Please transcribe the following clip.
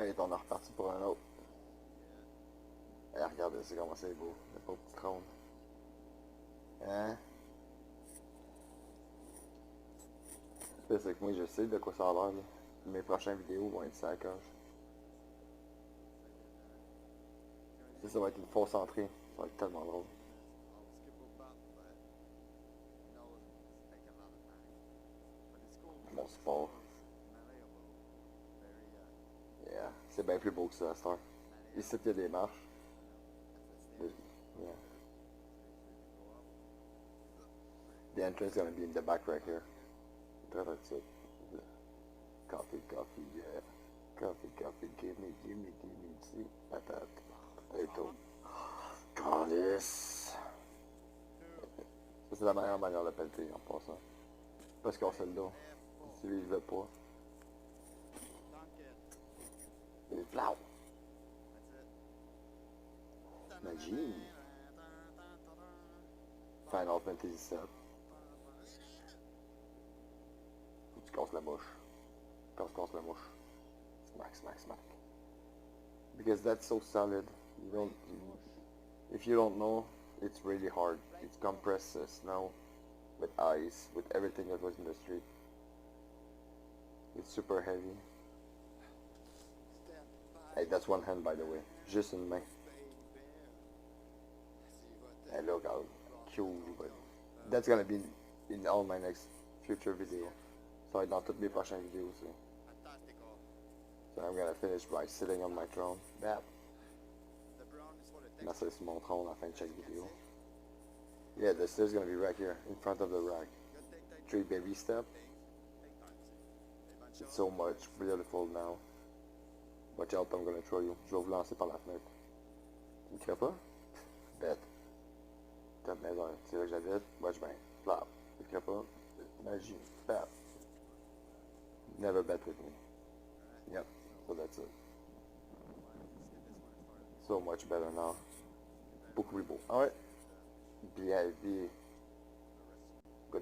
Alright, on est reparti pour un autre. Et regardez, c'est comment c'est beau, le beau petit trône. Hein? C'est que moi je sais de quoi ça a l'air. Là. Mes prochaines vidéos vont être ça à coche. Ça va être une fausse entrée. Ça va être tellement drôle. Mon sport. Yeah. C'est bien plus beau que ça à cette heure. Ici, il y a des marches. Yeah. The entrance is gonna be in the back right here. That's it. Coffee, coffee, yeah. Coffee, coffee, give me, see. Patate. Potato. Calice. Ça, c'est la meilleure manière de pelleter en passant. Parce qu'on fait le dos. Si lui, il veut pas. Et flau. Magie. Final Fantasy VII. Faut que tu casses la mouche. Casse la mouche. Smack, smack, smack. Because that's so solid. You don't. If you don't know, it's really hard. It's compressed snow with ice, with everything that was in the street. It's super heavy. Hey, that's one hand, by the way. Just une main. Hey, look how cute. But that's gonna be in all my next future video. So dans toutes mes prochaines vidéos aussi. So I'm gonna finish by sitting on my throne. Bap. M'asseoir sur mon trône à la fin de chaque vidéo. Yeah, the stairs gonna be right here, in front of the rack. 3 baby steps. It's so much beautiful now. Watch out, I'm gonna throw you. Je vais vous lancer par la fenêtre. Tu me crées pas? Bête. Ta maison, c'est là que j'habite. Watch bien. Flap. Tu me crées pas? Magie. Flap. Never bet with me. Yep, so that's it. So much better now. Beaucoup plus beau. Alright. Bien, bien.